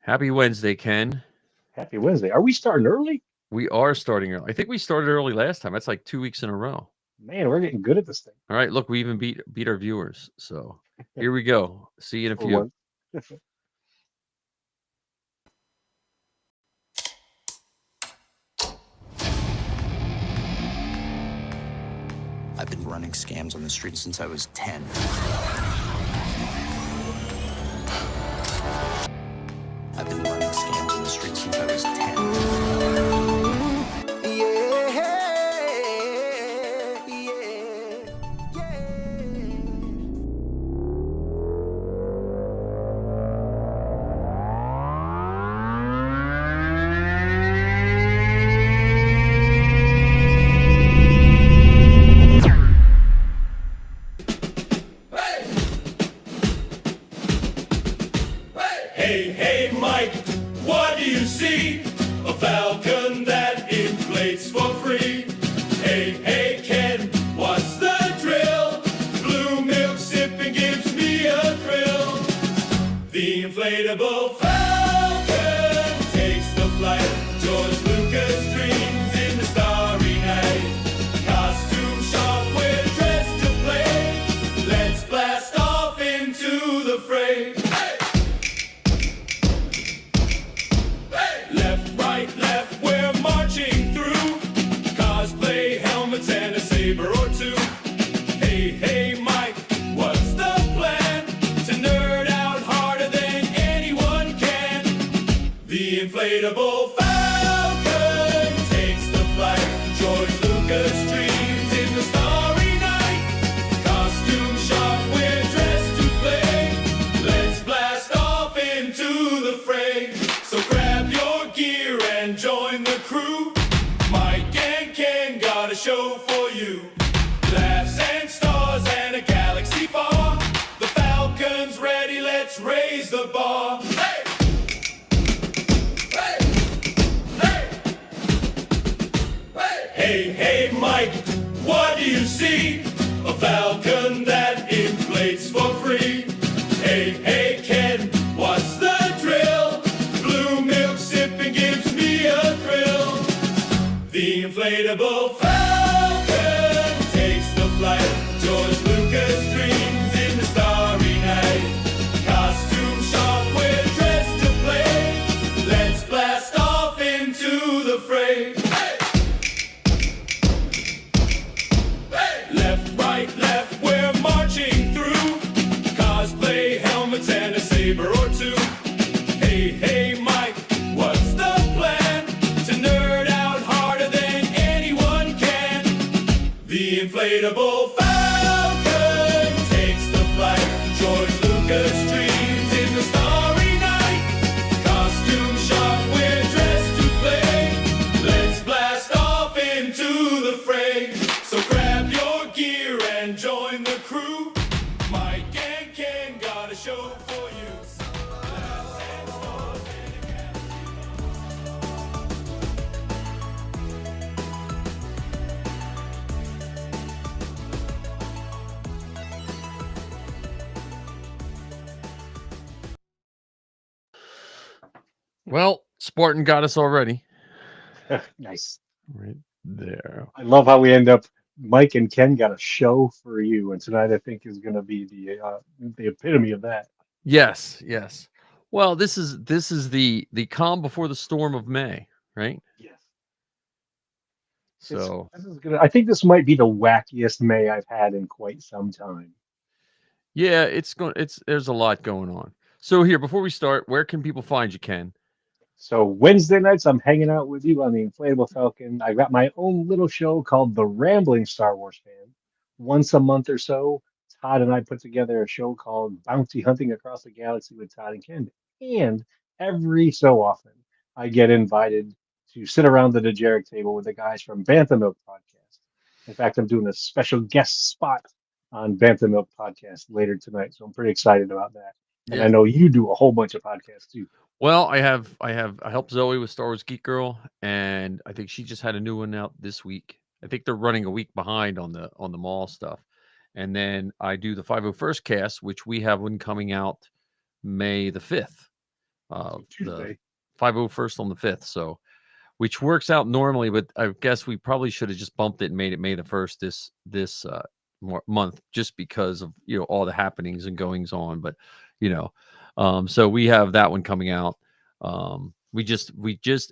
Happy Wednesday, Ken. Happy Wednesday. Are we starting early? We are starting early. I think we started early last time. That's like 2 weeks in a row. Man, we're getting good at this thing All right, look, we even beat our viewers. So here we go. See you in a for few. one. I've been running scams on the street since I was 10. I've been running scams on the street since I was 10. Hey, hey, Mike, what do you see? A falcon that inflates for free. Hey, hey, Ken, what's the drill? Blue milk sipping gives me a thrill. The inflatable falcon takes the flight. George Lucas dreams in the starry night. Costume shop, we're dressed to play. Let's blast off into the fray. Left, right, left, we're marching through. Cosplay helmets and a saber or two. Hey, hey, Mike, what's the plan? To nerd out harder than anyone can. The inflatable falcon takes the flight. George Lucas dreams in the starry night. Costume shop, we're dressed to play. Let's blast off into the fray. So grab your gear and join the crew. Mike and Ken got a show for you. Laughs and stars and a galaxy far. The Falcon's ready, let's raise the bar. Hey! Hey! Hey! Hey! Hey, hey, Mike, what do you see? A falcon that inflates for free. Hey, hey, Ken, what's the drill? Blue milk sipping gives me a thrill. The inflatable falcon takes the flight. George Lucas dreams in the starry night. Costume shop, we're dressed to play. Let's blast off into the fray. Hey! Hey! Left, right, left, we're marching through. Cosplay helmets and a saber or two. Hey, hey, Mike, what's the plan? To nerd out harder than anyone can. The inflatable falcon takes the flight. George Lucas dreams in the starry night. Costume shop, we're dressed to play. Let's blast off into the fray. So grab your gear and join the crew. Mike and Ken got a show for you. Laughs and stars and a galaxy. Well, Spartan got us already. Nice. Right there. I love how we end up. Mike and Ken got a show for you, and tonight I think is going to be the epitome of that. Yes, yes. Well, this is the calm before the storm of May, right? Yes. This, So this is gonna. I think this might be the wackiest May I've had in quite some time. yeah, it's there's a lot going on. So here, before we start, where can people find you, Ken? So Wednesday nights, I'm hanging out with you on the Inflatable Falcon. I got my own little show called The Rambling Star Wars Fan. Once a month or so, Todd and I put together a show called Bounty Hunting Across the Galaxy with Todd and Ken. And every so often, I get invited to sit around the Dejeric table with the guys from Bantha Milk Podcast. In fact, I'm doing a special guest spot on Bantha Milk Podcast later tonight, so I'm pretty excited about that. And I Yeah. know you do a whole bunch of podcasts too. Well, I helped Zoe with Star Wars Geek Girl, and I think she just had a new one out this week. I think they're running a week behind on the mall stuff. And then I do the 501st cast, which we have one coming out May the 5th. So the Tuesday. 501st on the 5th. So, which works out normally, but I guess we probably should have just bumped it and made it May the 1st this month, just because of all the happenings and goings on. But so we have that one coming out. We just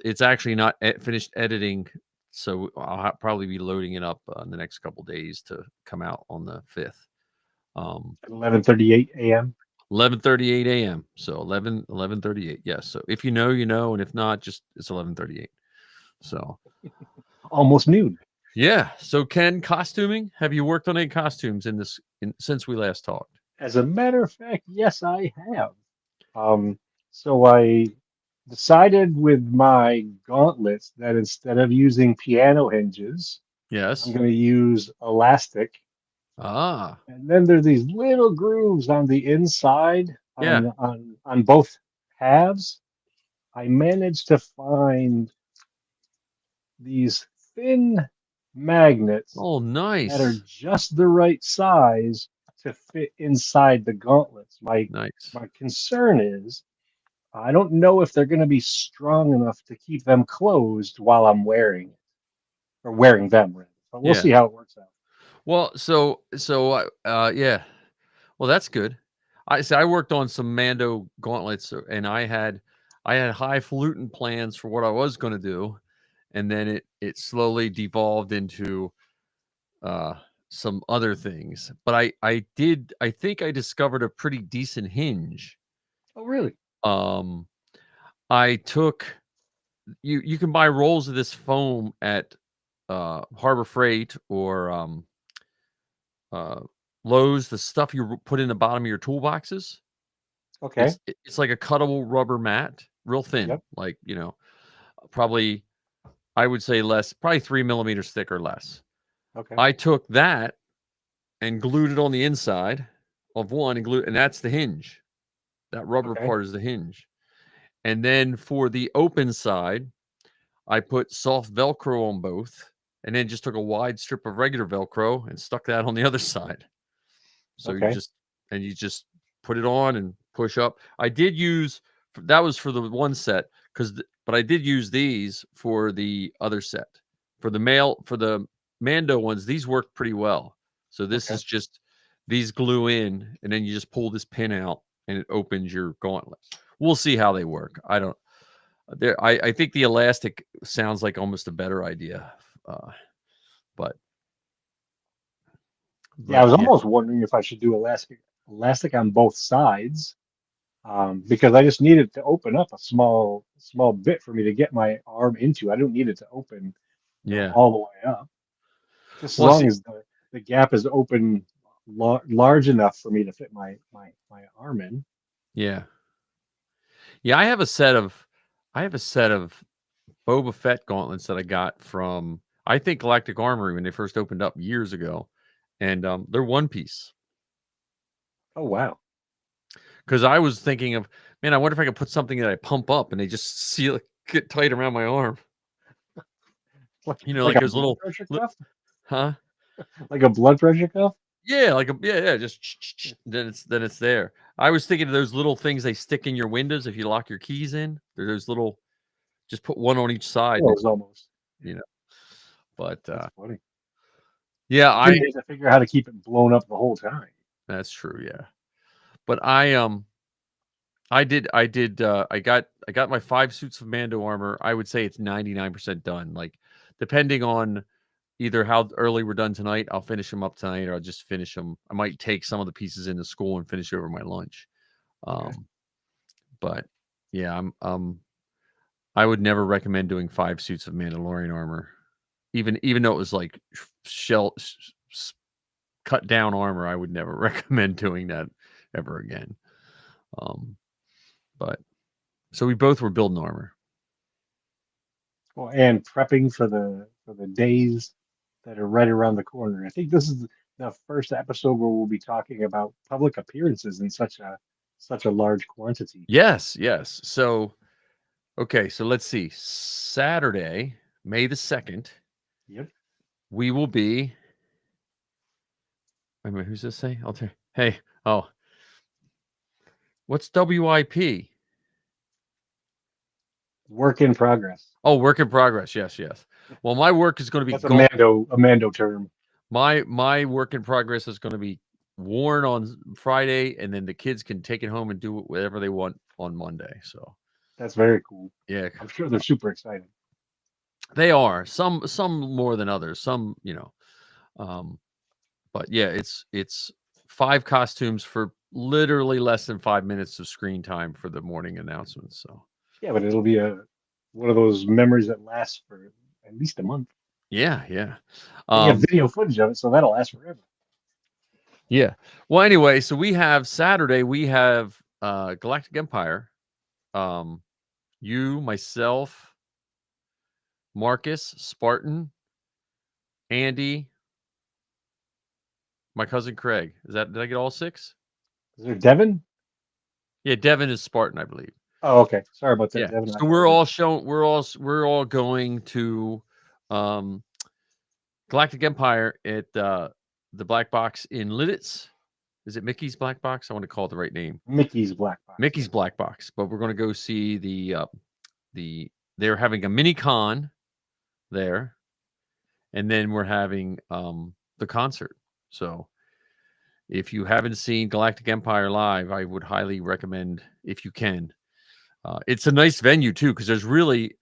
it's actually not finished editing, so I'll probably be loading it up in the next couple days to come out on the 5th. At 11:38 a.m. 11:38 a.m. So 11:38. Yes. So if you know, you know, and if not, just it's 11:38. So Almost noon. yeah. So Ken, costuming. Have you worked on any costumes since we last talked? As a matter of fact, yes, I have. So I decided with my gauntlets that instead of using piano hinges, I'm Yes. going to use elastic. Ah. And then there's these little grooves on the inside Yeah. on both halves. I managed to find these thin magnets Oh, that are nice. just the right size to fit inside the gauntlets. My Nice. my concern is I don't know if they're going to be strong enough to keep them closed while I'm wearing it or wearing them, rather. But we'll Yeah. see how it works out. Well, yeah. Well, that's good. I worked on some Mando gauntlets, and I had highfalutin plans for what I was going to do, and then it slowly devolved into uh some other things. But I think I discovered a pretty decent hinge. Oh, really? Um I took you can buy rolls of this foam at Harbor Freight or uh Lowe's, the stuff you put in the bottom of your toolboxes. Okay. It's like a cuttable rubber mat, real thin, Yep. like, probably I would say less, probably 3 millimeters thick or less. Okay. I took that and glued it on the inside of one and that's the hinge. That rubber Okay. part is the hinge. And then for the open side, I put soft Velcro on both and then just took a wide strip of regular Velcro and stuck that on the other side. So Okay. you just put it on and push up. I did use that was for the one set but I did use these for the other set. For the Mando ones, these worked pretty well. So this Okay. is just these glue in and then you just pull this pin out and it opens your gauntlet. We'll see how they work. I don't there I think the elastic sounds like almost a better idea. Uh, but Yeah, I was yeah. almost wondering if I should do elastic on both sides, because I just needed to open up a small bit for me to get my arm into. I don't need it to open, Yeah. all the way up. Just as Well, long see, as the gap is open large enough for me to fit my arm in. yeah. Yeah, I have a set of Boba Fett gauntlets that I got from I think Galactic Armory when they first opened up years ago, and they're one piece. Oh wow. Because I was thinking of, man, I wonder if I could put something that I pump up and they just seal it, get tight around my arm. Like Like a those blood little, pressure li- cuff? huh? Like a blood pressure cuff? Yeah, yeah, just then it's there. I was thinking of those little things they stick in your windows if you lock your keys in. They're those little, just put one on each side, Pillows almost. you know. But That's funny. yeah, You need to figure out how to keep it blown up the whole time. that's true. Yeah, but I got my 5 suits of Mando armor. I would say it's 99% done. Like, depending on either how early we're done tonight, I'll finish them up tonight, or I'll just finish them. I might take some of the pieces into school and finish over my lunch. Okay. But yeah, I would never recommend doing 5 suits of Mandalorian armor, even though it was like shell cut down armor. I would never recommend doing that ever again. Um, but so we both were building armor. Well, and prepping for the days that are right around the corner. I think this is the first episode where we'll be talking about public appearances in such a large quantity. Yes, yes. So okay, so let's see. Saturday, May the 2nd, Yep. we will be. Wait a minute, who's this say? I'll tell you. Hey, oh, what's WIP? Work in progress. Oh, work in progress. Yes, yes. Well, my work is going to be That's a Mando term. my work in progress is going to be worn on Friday, and then the kids can take it home and do whatever they want on Monday. So That's very cool. yeah, I'm sure they're super excited. they are some more than others. Some, but yeah, it's 5 costumes for literally less than 5 minutes of screen time for the morning announcements. So Yeah, but it'll be one of those memories that lasts for at least a month. yeah, yeah. And you have video footage of it, so that'll last forever. Yeah. Well, anyway, so we have Saturday, we have Galactic Empire. You, myself, Marcus, Spartan, Andy, my cousin Craig. Did I get all 6? Is there Devin? Yeah, Devin is Spartan, I believe. Oh, okay. Sorry about that, Yeah. Devin. So we're all going to Galactic Empire at the Black Box in Lidditz. Is it Mickey's Black Box? I want to call it the right name. Mickey's Black Box. Mickey's Black Box. But we're going to go see they're having a mini con there, and then we're having the concert. So if you haven't seen Galactic Empire live, I would highly recommend if you can. It's a nice venue too, because there's really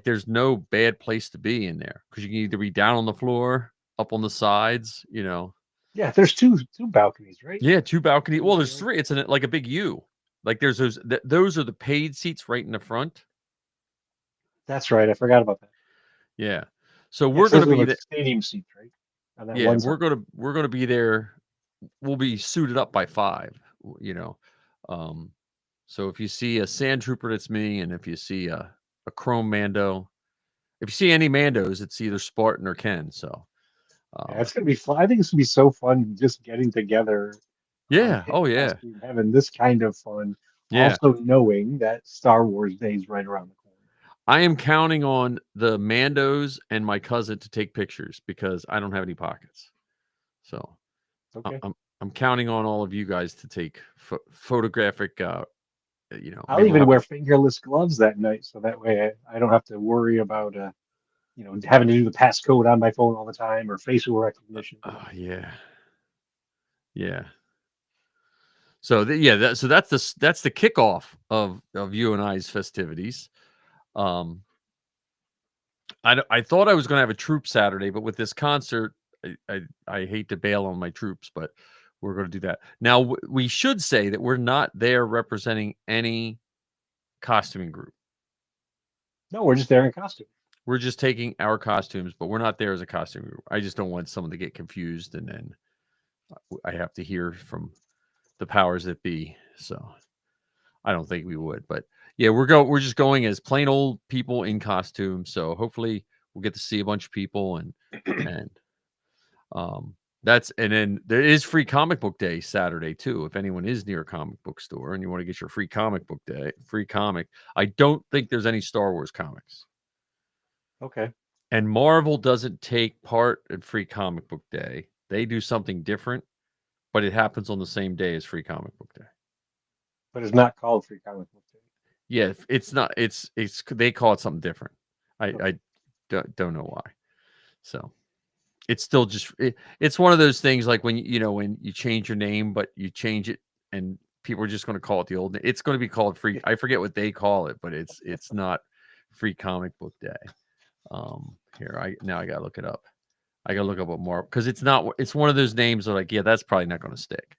there's no bad place to be in there, because you can either be down on the floor, up on the sides, Yeah, there's two balconies, right? Yeah, 2 balconies. Well, there's 3. It's like a big U. Like there's those are the paid seats right in the front. That's right. I forgot about that. Yeah. So we're going to be the stadium seats, right? On that yeah, one we're side. going to be there. We'll be suited up by 5, so if you see a Sand Trooper, that's me, and if you see a Chrome Mando, if you see any Mandos, it's either Spartan or Ken. So Yeah, it's gonna be fun. I think it's gonna be so fun just getting together. yeah. Oh yeah. Having this kind of fun. Yeah. Also knowing that Star Wars Day is right around the corner. I am counting on the Mandos and my cousin to take pictures, because I don't have any pockets. So Okay. I'm counting on all of you guys to take photographic. I'll even wear fingerless gloves that night, so that way I don't have to worry about having to do the passcode on my phone all the time or facial recognition. Yeah. Yeah. So that's the kickoff of you and I's festivities. I thought I was going to have a troop Saturday, but with this concert, I hate to bail on my troops, but we're going to do that. Now, we should say that we're not there representing any costuming group. No, we're just there in costume. We're just taking our costumes, but we're not there as a costume group. I just don't want someone to get confused, and then I have to hear from the powers that be. So I don't think we would, but yeah, we're just going as plain old people in costume. So hopefully we'll get to see a bunch of people, and and then there is free comic book day Saturday too. If anyone is near a comic book store and you want to get your free comic book day, free comic. I don't think there's any Star Wars comics. Okay. And Marvel doesn't take part in free comic book day. They do something different, but it happens on the same day as free comic book day. But it's not called free comic book day. Yeah, it's not. It's they call it something different. I don't know why. So it's still just it's one of those things like when when you change your name, but you change it and people are just going to call it the old name. It's going to be called free. I forget what they call it, but it's not free comic book day. Here I gotta look it up. I gotta look up what more, because it's one of those names that like, yeah, that's probably not going to stick.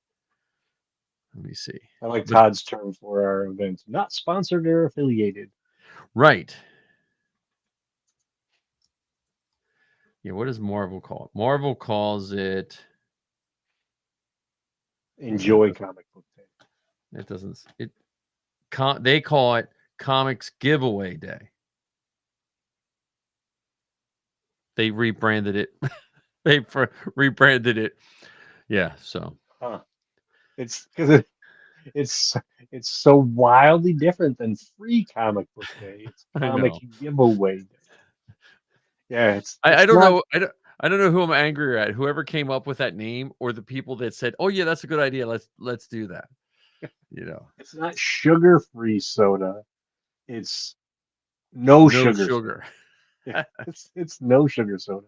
Let me see. I like Todd's term for our event: not sponsored or affiliated. Right. Yeah, what does Marvel call it? Marvel calls it Enjoy comic book day. It doesn't. They call it Comics Giveaway Day. They rebranded it. They rebranded it. Yeah. So. Huh. It's because it's so wildly different than free comic book day. It's comic giveaway day. Yeah, I don't know. I don't know who I'm angrier at. Whoever came up with that name, or the people that said, "Oh yeah, that's a good idea. Let's do that." It's not sugar-free soda. It's No No sugar. sugar. It's no sugar soda.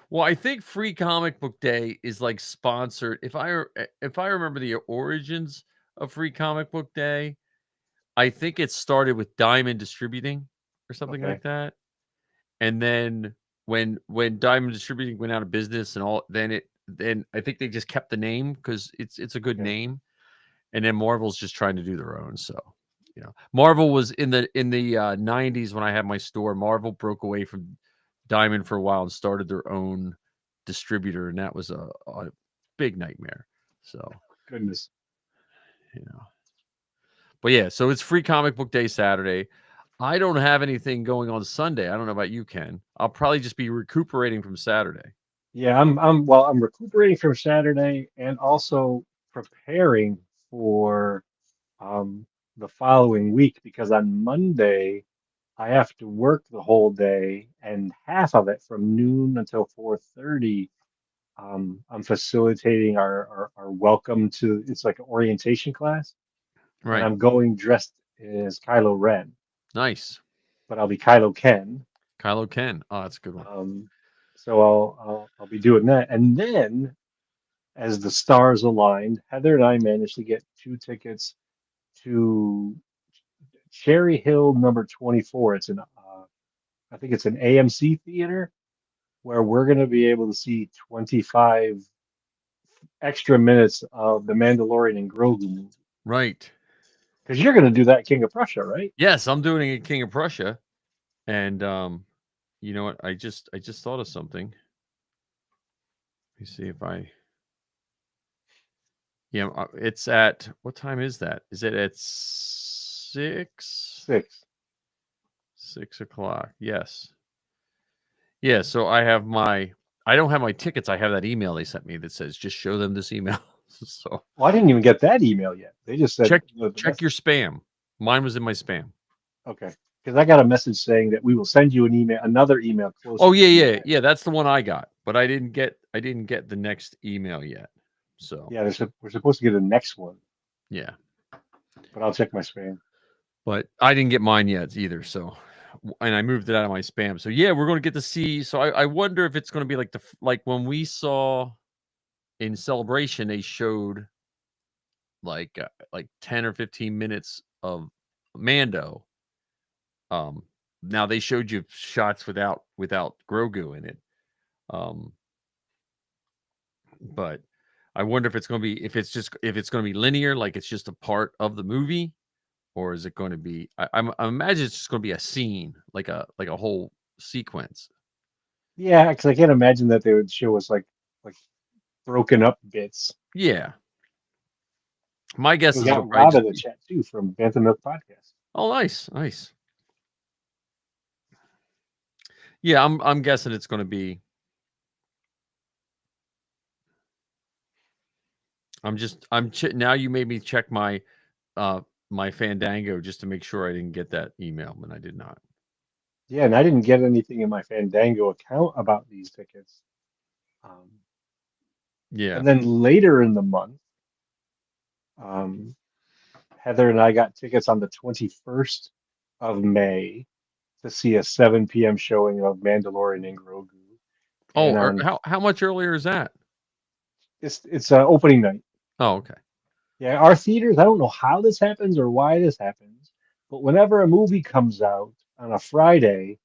Well, I think Free Comic Book Day is like sponsored. If I remember the origins of Free Comic Book Day, I think it started with Diamond Distributing or something Okay. like that. And then when Diamond Distributing went out of business and all, then I think they just kept the name because it's a good Okay. name. And then Marvel's just trying to do their own. So, Marvel was in the 90s when I had my store. Marvel broke away from Diamond for a while and started their own distributor, and that was a big nightmare. So, Goodness. but yeah, so it's Free Comic Book Day Saturday. I don't have anything going on Sunday. I don't know about you, Ken. I'll probably just be recuperating from Saturday. Yeah, I'm recuperating from Saturday and also preparing for um the following week because on Monday I have to work the whole day and half of it from noon until 4:30. I'm facilitating our welcome to it's like an orientation class, and Right. I'm going dressed as Kylo Ren, Nice. but I'll be Kylo Ken. Kylo Ken. Oh, that's a good one. So I'll be doing that, and then as the stars aligned, Heather and I managed to get 2 tickets to Cherry Hill number 24. It's I think it's an AMC theater where we're going to be able to see 25 extra minutes of The Mandalorian and Grogu movie. Right. Because you're going to do that King of Prussia, right? Yes, I'm doing a King of Prussia. And you know what? I just thought of something. Let me see if I. Yeah, it's at what time is that? Is it at 6? 6. 6 o'clock. Yes. Yeah. So I don't have my tickets. I have that email they sent me that says just show them this email. So Well, I didn't even get that email yet. They just said check the your spam. Mine was in my spam. Okay, because I got a message saying that we will send you another email closer. Oh to yeah. that. Yeah. That's the one I got, but I didn't get the next email yet. So Yeah, we're supposed to get the next one, yeah. but I'll check my spam. But I didn't get mine yet either. So, and I moved it out of my spam. So yeah, we're going to get to see. So I wonder if it's going to be like when we saw in Celebration, they showed like 10 or 15 minutes of Mando. Now they showed you shots without Grogu in it. But I wonder if it's going to be if it's going to be linear, like it's just a part of the movie. Or is it going to be? I imagine it's just going to be a scene, like a whole sequence. Yeah, because I can't imagine that they would show us like broken up bits. Yeah. My guess We is it'll got probably Rob just in the be. chat too from Bantha Milk Podcast. Oh, nice. Yeah, I'm guessing it's going to be. Now you made me check my my Fandango just to make sure I didn't get that email, and I did not. Yeah, and I didn't get anything in my Fandango account about these tickets. Yeah. And then later in the month, Heather and I got tickets on the 21st of May to see a 7 p.m. showing of Mandalorian and Grogu. And on how much earlier is that? it's opening night. Oh, okay. Yeah, our theaters, I don't know how this happens or why this happens, but whenever a movie comes out on a Friday,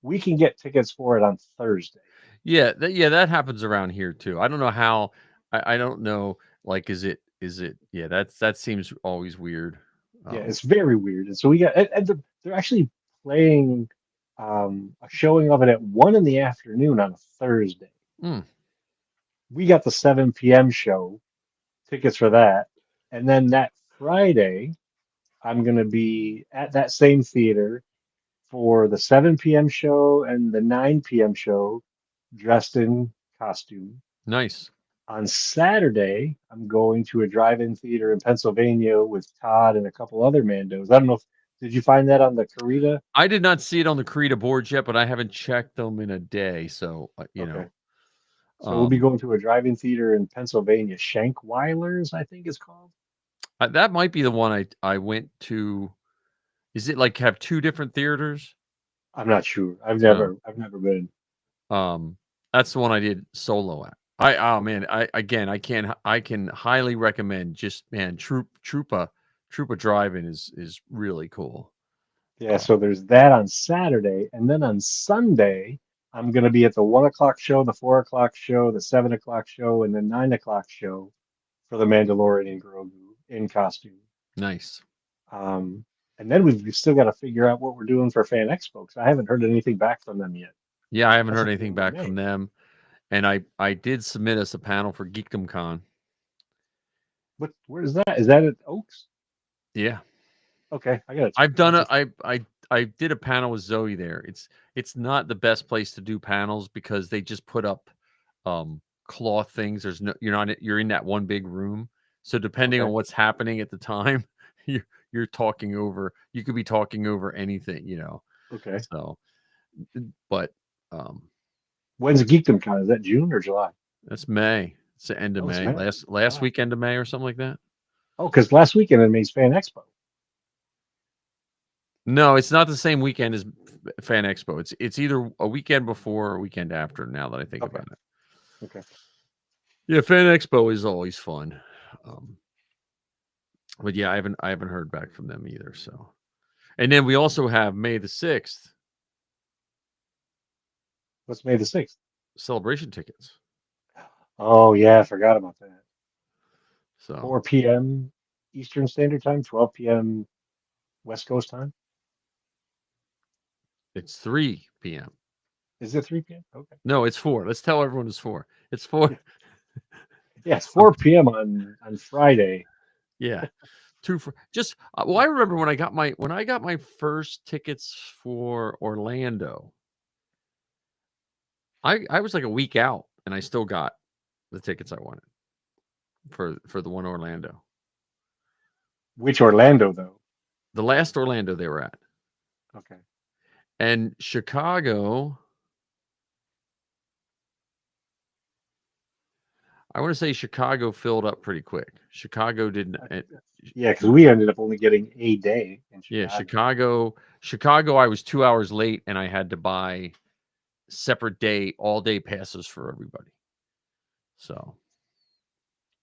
we can get tickets for it on Thursday. Yeah, that happens around here too. I don't know how. I don't know. Like, is it? Yeah, that seems always weird. Yeah, it's very weird. And so we got, they're actually playing a showing of it at 1 in the afternoon on a Thursday. We got the 7 p.m. show, tickets for that. And then that Friday, I'm going to be at that same theater for the 7 p.m. show and the 9 p.m. show, dressed in costume. Nice. On Saturday, I'm going to a drive-in theater in Pennsylvania with Todd and a couple other Mandos. I don't know did you find that on the Carita? I did not see it on the Carita boards yet, but I haven't checked them in a day. So you know. So we'll be going to a drive-in theater in Pennsylvania, Shankweiler's, I think it's called. That might be the one I went to. Is it like have two different theaters? I'm not sure. No. I've never been. Um, that's the one I did solo at. Oh man, I can highly recommend. Just man, Troopa Drive-In is really cool. Yeah, so there's that on Saturday, and then on Sunday, I'm gonna be at the 1 o'clock show, the 4 o'clock show, the 7 o'clock show, and the 9 o'clock show for the Mandalorian and Grogu in costume. Nice. Um, and then we've still got to figure out what we're doing for Fan Expo because I haven't heard anything back from them yet. Yeah, I haven't That's heard at the anything end of back May. from them, and I did submit us a panel for Geekdom Con. Where is that? Is that at Oaks? Yeah, Okay, I gotta check I've that out. done I did a panel with Zoe there. It's not the best place to do panels because they just put up cloth things. There's no you're in that one big room. So depending on Okay. what's happening at the time, you're talking over. You could be talking over anything, Okay. So, but um, When's Geekdom Con? Is that June or July? that's May. It's the end of Oh, it's May. May. Last Wow. weekend of May or something like that. Oh, because last weekend it May's Fan Expo. No, it's not the same weekend as Fan Expo. It's either a weekend before or a weekend after. Now that I think Okay. about it. Okay. Yeah, Fan Expo is always fun. But yeah, I haven't heard back from them either. So, and then we also have May the 6th What's May the 6th? celebration tickets. Oh yeah, I forgot about that. So 4 p.m. Eastern Standard Time, 12 p.m. West Coast time. it's 3 p.m. Is it 3 p.m.? Okay. No, it's 4. Let's tell everyone it's 4. It's 4. Yeah, it's 4 p.m. on Friday. Yeah. Two for just well, I remember when I got my first tickets for Orlando. I was like a week out and I still got the tickets I wanted for the one Orlando. Which Orlando though? The last Orlando they were at. Okay. And Chicago, I want to say Chicago filled up pretty quick. Chicago didn't. Yeah, because we ended up only getting a day in Chicago. Yeah, Chicago. I was 2 hours late, and I had to buy separate all day passes for everybody. So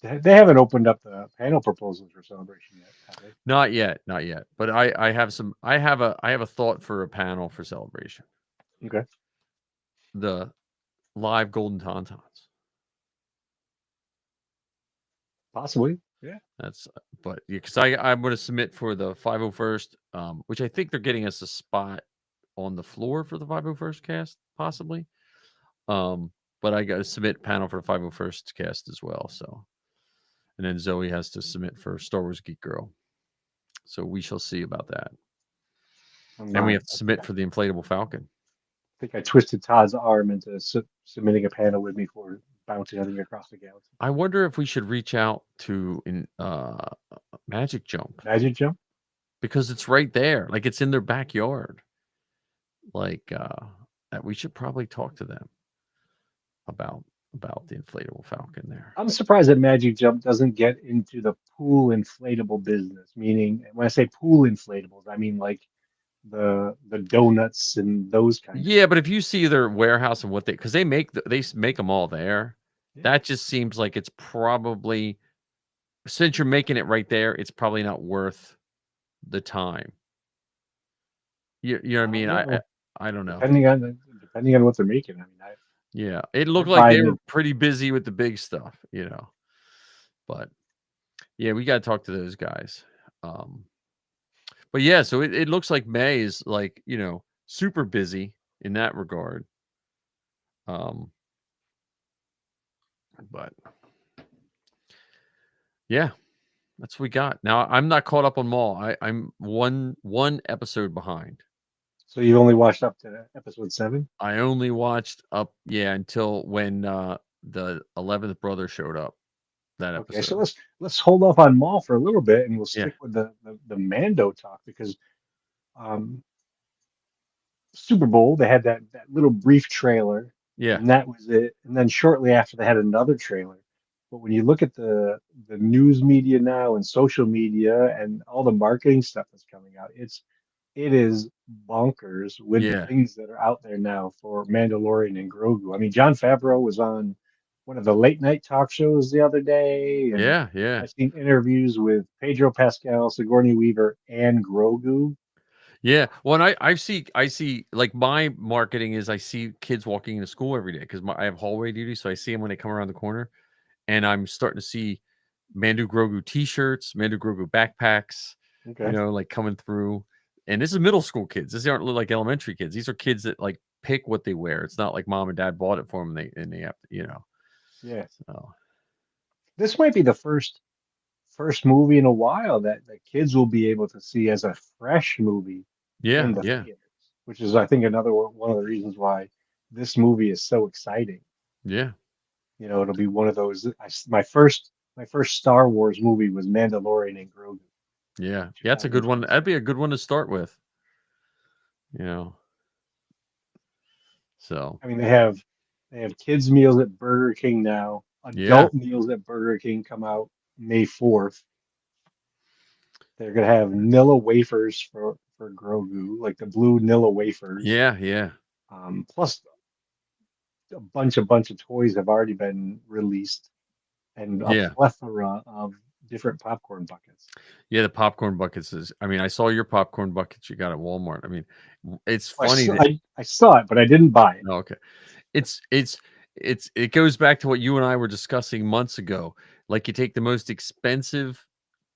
They haven't opened up the panel proposals for Celebration yet, have they? not yet. But I have some. I have a thought for a panel for Celebration. Okay. The live Golden Tauntauns. Possibly. Yeah. But because I'm going to submit for the 501st, which I think they're getting us a spot on the floor for the 501st cast, possibly. But I got to submit panel for the 501st cast as well. So, and then Zoe has to submit for Star Wars Geek Girl. So we shall see about that. And we have to submit for the Inflatable Falcon. I think I twisted Todd's arm into submitting a panel with me for Bounty Hunting Across the Galaxy. I wonder if we should reach out to Magic Jump. Magic Jump? Because it's right there. Like it's in their backyard. Like that we should probably talk to them about the Inflatable Falcon there. I'm surprised that Magic Jump doesn't get into the pool inflatable business. Meaning, when I say pool inflatables, I mean like the donuts and those kinds. Yeah, but if you see their warehouse and what because they make them all there, that just seems like it's probably since you're making it right there, it's probably not worth the time. You know what I mean? I don't know. Depending on what they're making. I mean, yeah, it looked like they were pretty busy with the big stuff, But yeah, we got to talk to those guys. But yeah, so it looks like May is like, super busy in that regard. But yeah, that's what we got. Now I'm not caught up on Maul. I'm one episode behind. So you've only watched up to episode 7? I only watched up, until when the 11th brother showed up. That episode. Okay, so let's hold off on Maul for a little bit, and we'll stick with the Mando talk because Super Bowl they had that little brief trailer, and that was it. And then shortly after they had another trailer. But when you look at the news media now and social media and all the marketing stuff that's coming out, it's it is bonkers with the Yeah. things that are out there now for Mandalorian and Grogu. I mean, John Favreau was on one of the late night talk shows the other day, and Yeah. Yeah. I've seen interviews with Pedro Pascal, Sigourney Weaver, and Grogu. Yeah. Well, and I see like my marketing is I see kids walking into school every day because I have hallway duty. So I see them when they come around the corner, and I'm starting to see Mandu Grogu t-shirts, Mandu Grogu backpacks, Okay. like coming through. And this is middle school kids. These aren't like elementary kids. These are kids that like pick what they wear. It's not like mom and dad bought it for them. They have to, Yeah. so This might be the first movie in a while that the kids will be able to see as a fresh movie yeah, in the yeah, theaters, which is, I think, another one of the reasons why this movie is so exciting. yeah, It'll be one of those. My first Star Wars movie was Mandalorian and Grogu, yeah. in Yeah, that's a good one. That'd 2007. be a good one to start with, you know. So I mean, they have kids meals at Burger King now. yeah, Adult meals at Burger King come out May 4th. They're gonna have Nilla wafers for Grogu, like the blue Nilla wafers. yeah, yeah, Plus a bunch of toys have already been released, and a yeah. plethora of different popcorn buckets. Yeah, the popcorn buckets is I mean, I saw your popcorn buckets you got at Walmart. I mean, it's I funny saw, that I saw it, but I didn't buy it. oh, okay. It goes back to what you and I were discussing months ago. Like you take the most expensive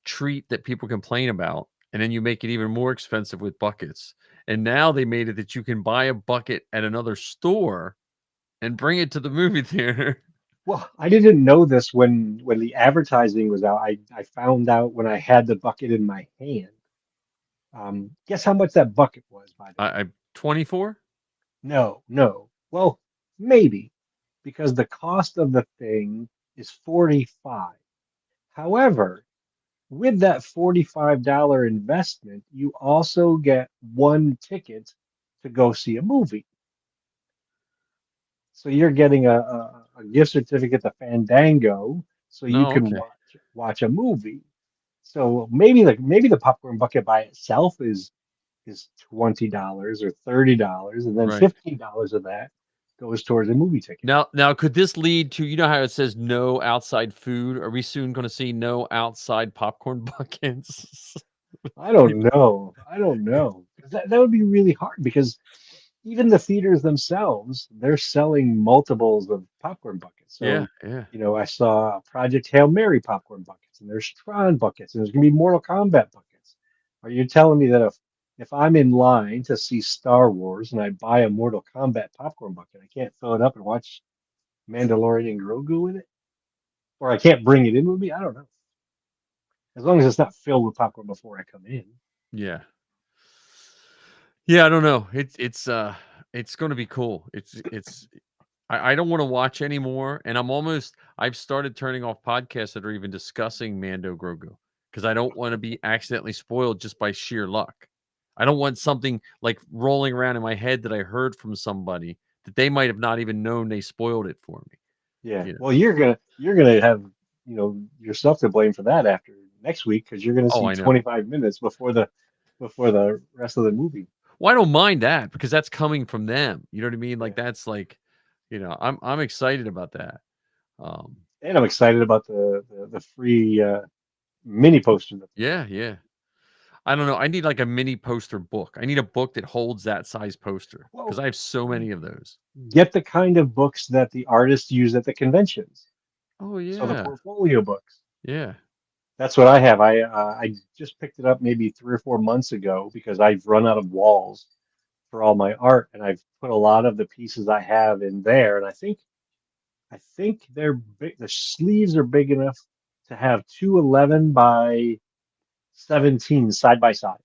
treat that people complain about, and then you make it even more expensive with buckets. And now they made it that you can buy a bucket at another store and bring it to the movie theater. Well, I didn't know this when the advertising was out. I found out when I had the bucket in my hand. Guess how much that bucket was, by the way? I 24? No, no. Well, maybe because the cost of the thing is 45. However, with that $45 investment, you also get one ticket to go see a movie. So you're getting a gift certificate to Fandango, so you No, can okay. watch a movie. So maybe the popcorn bucket by itself is $20 or $30, and then Right. $15 of that goes towards a movie ticket. Now could this lead to how it says no outside food? Are we soon going to see no outside popcorn buckets? I don't People, know. I don't know. 'Cause that would be really hard because even the theaters themselves, they're selling multiples of popcorn buckets. yeah, So, yeah. I saw Project Hail Mary popcorn buckets, and there's Tron buckets, and there's gonna be Mortal Kombat buckets. Are you telling me that if I'm in line to see Star Wars and I buy a Mortal Kombat popcorn bucket, I can't fill it up and watch Mandalorian and Grogu in it? Or I can't bring it in with me? I don't know. As long as it's not filled with popcorn before I come in. Yeah. Yeah, I don't know. It's going to be cool. I don't want to watch anymore, and I've started turning off podcasts that are even discussing Mando Grogu because I don't want to be accidentally spoiled just by sheer luck. I don't want something like rolling around in my head that I heard from somebody that they might have not even known they spoiled it for me. Yeah. You know. Well, you're gonna have, yourself to blame for that after next week because you're gonna Oh, see I know. 25 minutes before the rest of the movie. Well, I don't mind that because that's coming from them. You know what I mean? Like Yeah. that's like, I'm excited about that. Um, And I'm excited about the free mini poster that they got. yeah, yeah. I don't know. I need like a mini poster book. I need a book that holds that size poster because Well, I have so many of those. get the kind of books that the artists use at the conventions. Oh So the yeah, portfolio books. yeah, That's what I have. I just picked it up maybe 3 or 4 months ago because I've run out of walls for all my art, and I've put a lot of the pieces I have in there. And I think they're big. The sleeves are big enough to have two 11 by 17 side by side.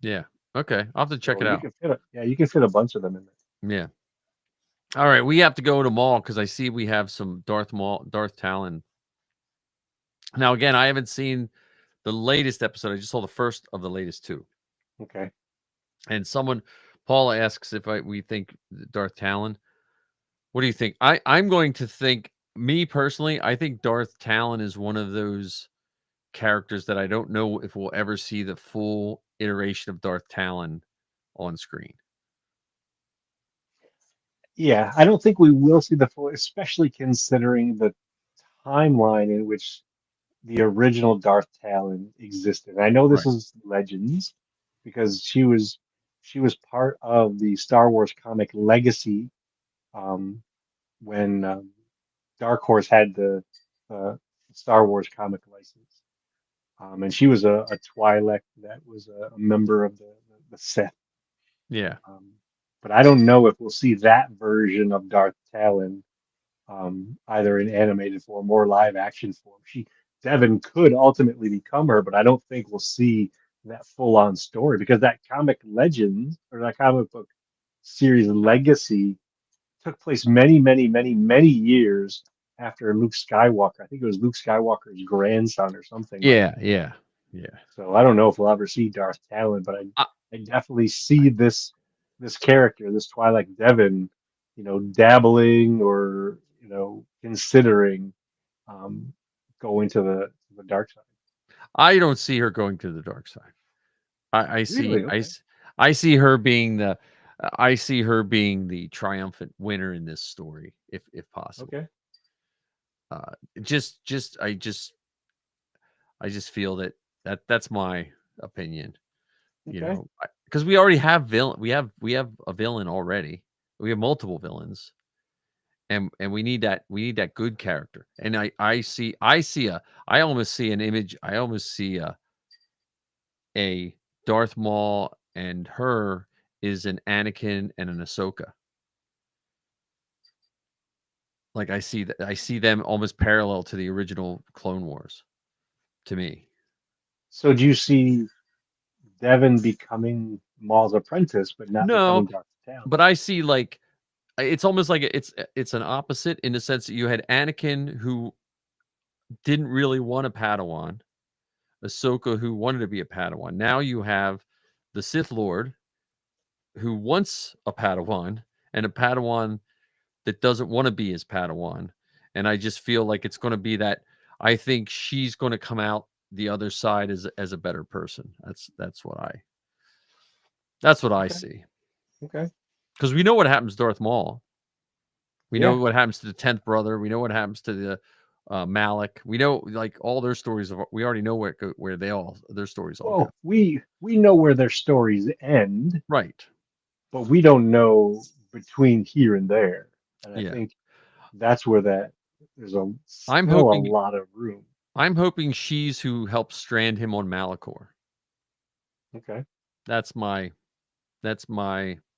yeah. Okay, I'll have to check So it you out. can fit a bunch of them in there. Yeah. All right, we have to go to mall because I see we have some Darth Talon. Now again, I haven't seen the latest episode. I just saw the first of the latest two. Okay. And Paula asks if we think Darth Talon. What do you think? I'm going to think, me personally, I think Darth Talon is one of those characters that I don't know if we'll ever see the full iteration of Darth Talon on screen. Yeah, I don't think we will see the full, especially considering the timeline in which the original Darth Talon existed. I know this Right. is Legends because she was part of the Star Wars comic Legacy um, when Dark Horse had the Star Wars comic license, and she was a Twi'lek that was a member of the Sith. Yeah. Um, but I don't know if we'll see that version of Darth Talon either in animated form or live action form. Devin could ultimately become her, but I don't think we'll see that full on story because that comic Legends or that comic book series Legacy took place many, many, many, many years after Luke Skywalker. I think it was Luke Skywalker's grandson or something like Yeah. that. Yeah. Yeah. So I don't know if we'll ever see Darth Talon, but I, I definitely see this character, this Twilight Devon, dabbling or considering um, going to the dark side. I don't see her going to the dark side. I see Really? Okay. I see her being I see her being the triumphant winner in this story, if possible. Okay. Uh, just I just feel that's my opinion. Okay. Because we already have villain. We have a villain already. We have multiple villains, and we need that good character. And I almost see an image. I almost see a Darth Maul and her is an Anakin and an Ahsoka. Like I see them almost parallel to the original Clone Wars to me. So do you see Devon becoming Maul's apprentice, but not becoming No, Darth Talon? but I see like it's almost like it's an opposite in the sense that you had Anakin who didn't really want a Padawan, Ahsoka who wanted to be a Padawan. Now you have the Sith Lord who wants a Padawan and a Padawan that doesn't want to be his Padawan. And I just feel like it's going to be that I think she's going to come out the other side as a better person. That's what I Okay. see. Okay. Because we know what happens to Darth Maul. We know Yeah. what happens to the 10th brother. We know what happens to the Malik. We know like all their stories. We already know where their stories all go. Well, we know where their stories end, Right. but we don't know between here and there. And I Yeah. think that's where there's I'm still a hoping lot of room. I'm hoping she's who helps strand him on Malachor. Okay. That's my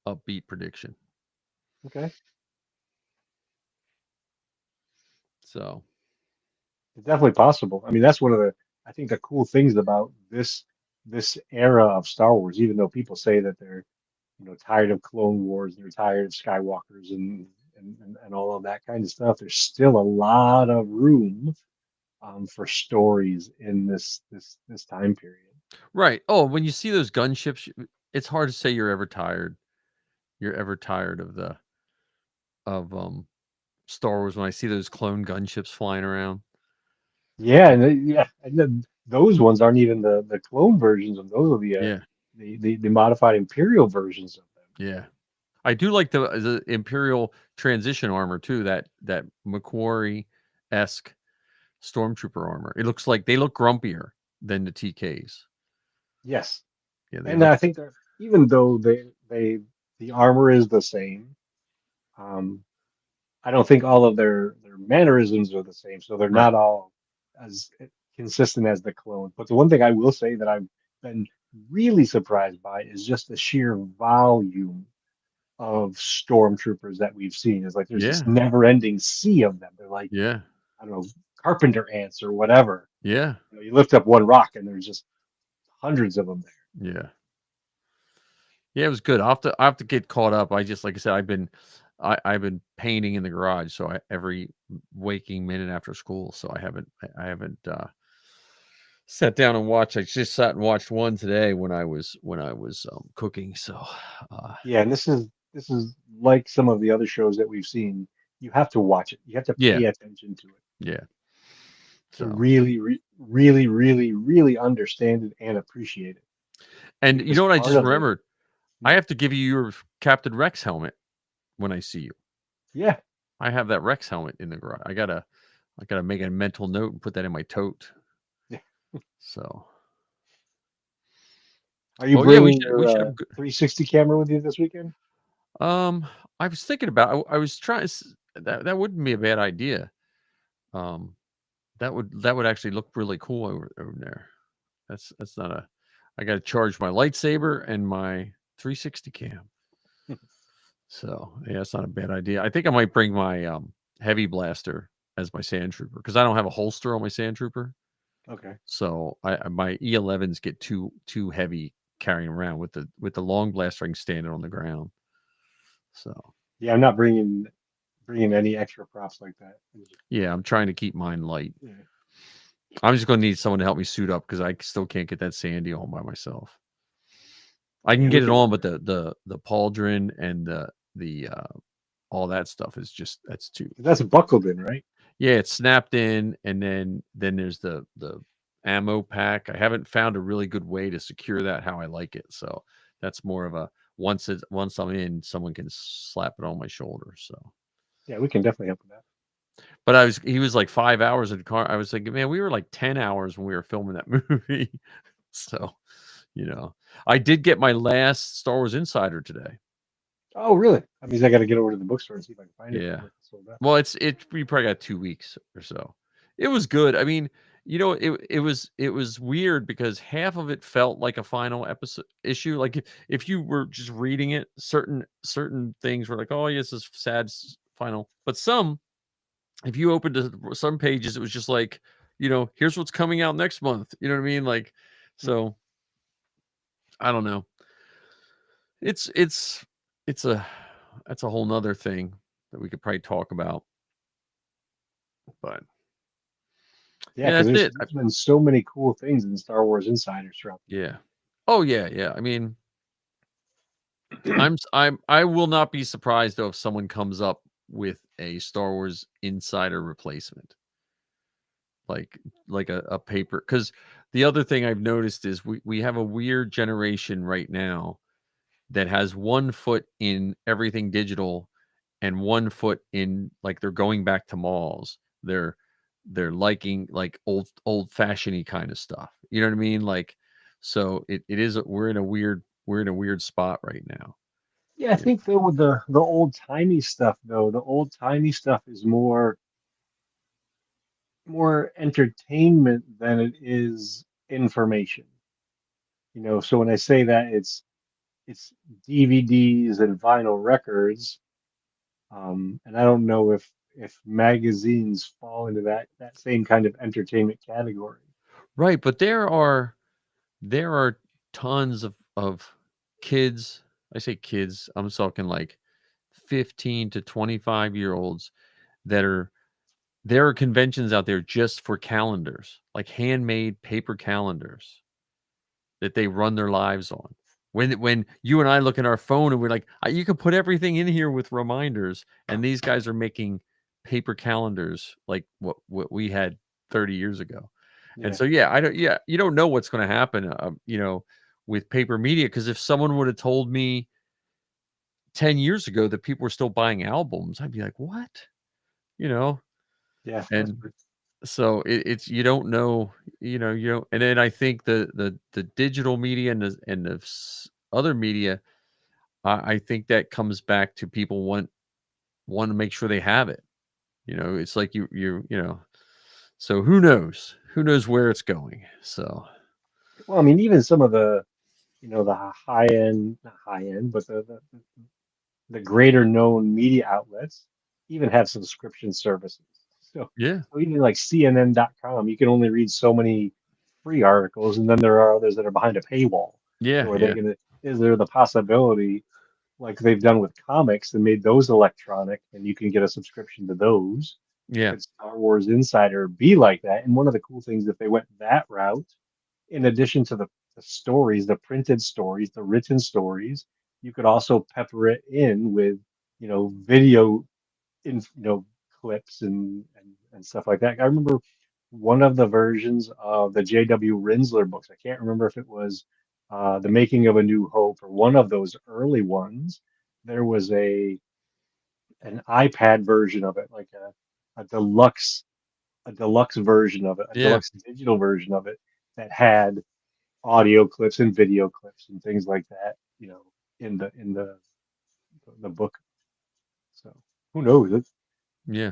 upbeat prediction. Okay. So It's definitely possible. I mean, that's one of I think the cool things about this era of Star Wars, even though people say that they're, tired of Clone Wars, they're tired of Skywalkers and all of that kind of stuff. There's still a lot of room for stories in this time period. right. Oh, when you see those gunships, it's hard to say you're ever tired. You're ever tired of the of Star Wars when I see those clone gunships flying around. Yeah, yeah, and then those ones aren't even the clone versions of those are Yeah. the modified Imperial versions of them. Yeah. I do like the Imperial transition armor too, that Macquarie-esque stormtrooper armor. It looks like they look grumpier than the TKs. Yes, Yeah, they and look I think that even though the armor is the same, um, I don't think all of their mannerisms are the same, so they're right. not all as consistent as the clone. But the one thing I will say that I've been really surprised by is just the sheer volume of stormtroopers that we've seen. Is like there's this Yeah. never-ending sea of them. They're like, Yeah. I don't know, carpenter ants or whatever. Yeah. You lift up one rock and there's just hundreds of them there. Yeah. Yeah, it was good. I have to get caught up. I just like I said, I've been painting in the garage, so every waking minute after school. So I haven't sat down and watched. I just sat and watched one today when I was cooking. So Yeah, and this is like some of the other shows that we've seen. You have to watch it. You have to yeah, pay attention to it yeah. to So really understand it and appreciate it. and you Because know what I part just of it, remembered? I have to give you your Captain Rex helmet when I see you. Yeah. I have that Rex helmet in the garage. I gotta make a mental note and put that in my tote. Yeah. So, Are you well, yeah, bringing we should your have. 360 camera with you this weekend? I was thinking about. I was trying. That wouldn't be a bad idea. Um, that would actually look really cool over there. That's not a. I got to charge my lightsaber and my 360 cam. So yeah, it's not a bad idea. I think I might bring my heavy blaster as my sand trooper because I don't have a holster on my sand trooper. Okay. So my E11s get too heavy carrying around with the long blaster. I can stand it on the ground. So Yeah, I'm not bringing any extra props like that. yeah, I'm trying to keep mine light. Yeah. I'm just going to need someone to help me suit up because I still can't get that Sandy on by myself. I can Yeah, we get it can. on, but the pauldron and the all that stuff is just that's too. That's buckled in, right? Yeah, it's snapped in, and then there's the ammo pack. I haven't found a really good way to secure that how I like it. So that's more of a once I'm in, someone can slap it on my shoulder. So, Yeah, we can definitely help with that. but he was like 5 hours in the car. I was like, man, we were like 10 hours when we were filming that movie. So, I did get my last Star Wars Insider today. Oh, really? That means I got to get over to the bookstore and see if I can find it. Yeah. before it's sold out. Well, we probably got 2 weeks or so. It was good. I mean, it was weird because half of it felt like a final episode issue. Like if you were just reading it, certain things were like, oh yes, this is sad final. But if you opened some pages, it was just like, here's what's coming out next month. You know what I mean? Like, so I don't know. It's a that's a whole nother thing that we could probably talk about. But Yeah, yeah, because that's there's, it. there's been so many cool things in Star Wars Insiders throughout the Yeah. Oh yeah, yeah. I mean, year. I will not be surprised though if someone comes up with a Star Wars Insider replacement, like a paper. Because the other thing I've noticed is we have a weird generation right now that has one foot in everything digital and one foot in like they're going back to malls. They're liking like old fashioned kind of stuff. You know what I mean? Like, so it is we're in a weird spot right now. Yeah, I Yeah. think though with the old timey stuff though, the old timey stuff is more entertainment than it is information. So when I say that it's DVDs and vinyl records, and I don't know if magazines fall into that same kind of entertainment category. Right, but there are tons of kids. I say kids. I'm talking like 15 to 25-year-olds that are there are conventions out there just for calendars, like handmade paper calendars that they run their lives on. When you and I look at our phone and we're like, you can put everything in here with reminders, and these guys are making paper calendars like what we had 30 years ago. And Yeah, so you don't know what's going to happen, with paper media because if someone would have told me 10 years ago that people were still buying albums, I'd be like, what? You know, yeah, that's and so it's you don't know, you don't. And then I think the digital media and other media, I think that comes back to people want to make sure they have it. It's like so who knows where it's going. So well. I mean, even some of the high end, not high end, but the greater known media outlets even have subscription services. So, yeah, so even like CNN.com, you can only read so many free articles, and then there are others that are behind a paywall. yeah, So are they yeah, gonna? Is there the possibility, like they've done with comics and made those electronic, and you can get a subscription to those? yeah, Could Star Wars Insider be like that? And one of the cool things, if they went that route, in addition to the stories, the printed stories, the written stories, you could also pepper it in with, video in, clips and stuff like that. I remember one of the versions of the J.W. Rinsler books. I can't remember if it was The Making of a New Hope, or one of those early ones, there was an iPad version of it, like a deluxe version of it, a Yeah. deluxe digital version of it that had audio clips and video clips and things like that, in the book. So who knows? Yeah.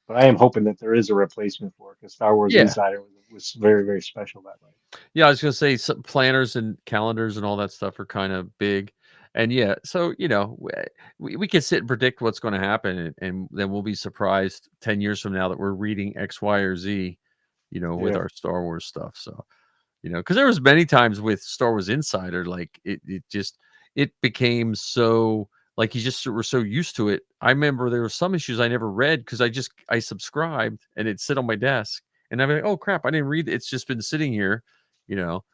But I am hoping that there is a replacement for it, because Star Wars Yeah. Insider was very, very special that way. Yeah, I was gonna say some planners and calendars and all that stuff are kind of big. And yeah, so we can sit and predict what's going to happen, and then we'll be surprised 10 years from now that we're reading X, Y, or Z, with Yeah, our Star Wars stuff. So, because there was many times with Star Wars Insider, like it became so, like you just were so used to it. I remember there were some issues I never read because I subscribed and it'd sit on my desk, and I'm like, oh crap, I didn't read it. It's just been sitting here, you know,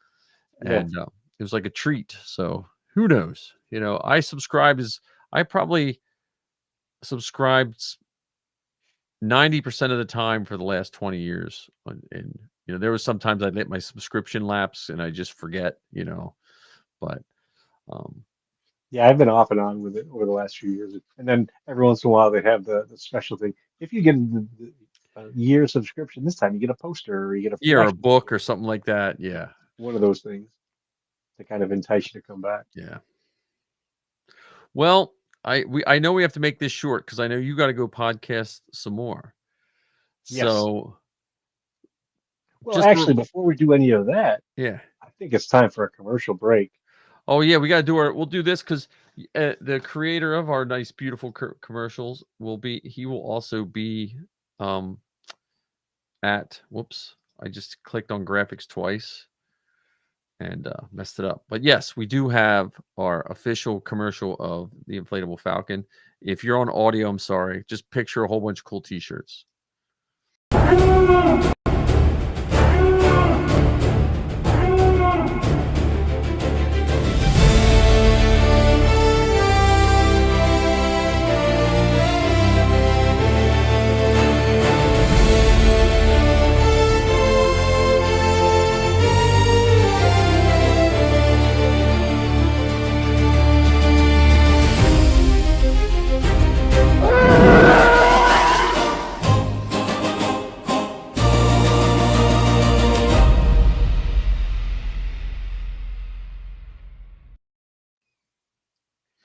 yeah, and it was like a treat. So who knows? I probably subscribed 90% of the time for the last 20 years. And there was sometimes I'd let my subscription lapse and I just forget, but um, yeah. I've been off and on with it over the last few years, and then every once in a while they have the special thing. If you get the year subscription, this time you get a poster or you get a yeah, or a flash book book or or something like that. Yeah. one of those things to kind of entice you to come back. Yeah. Well, I know we have to make this short because I know you got to go podcast some more. Yes. So Well, just actually, before we do any of that, yeah. I think it's time for a commercial break. Oh yeah, we got to we'll do this because the creator of our nice, beautiful commercials he will also be um whoops, I just clicked on graphics twice and messed it up. But yes, we do have our official commercial of the Inflatable Falcon. If you're on audio, I'm sorry. Just picture a whole bunch of cool t-shirts.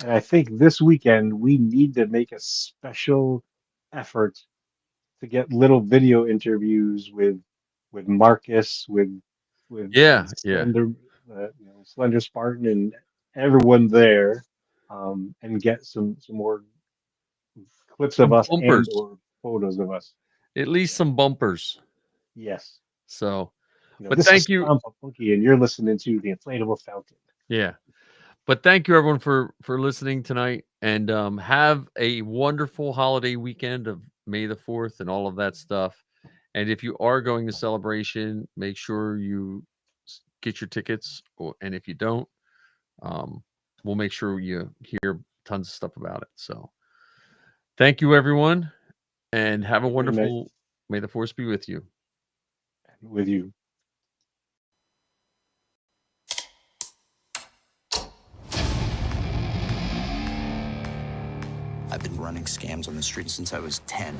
And I think this weekend we need to make a special effort to get little video interviews with Marcus, with Yeah, yeah. Slender Spartan, and everyone there, and get some more clips of Some us and bumpers. or photos of us. At least Yeah. some bumpers. Yes. So, but This is thank you. Tom Punky, and you're listening to the Inflatable Falcon. Yeah. But thank you everyone for listening tonight, and have a wonderful holiday weekend of May the 4th and all of that stuff. And if you are going to Celebration, make sure you get your tickets, and if you don't, we'll make sure you hear tons of stuff about it. So thank you everyone, and have a Good night. wonderful May the Force be with you. With you. I've been running scams on the street since I was 10.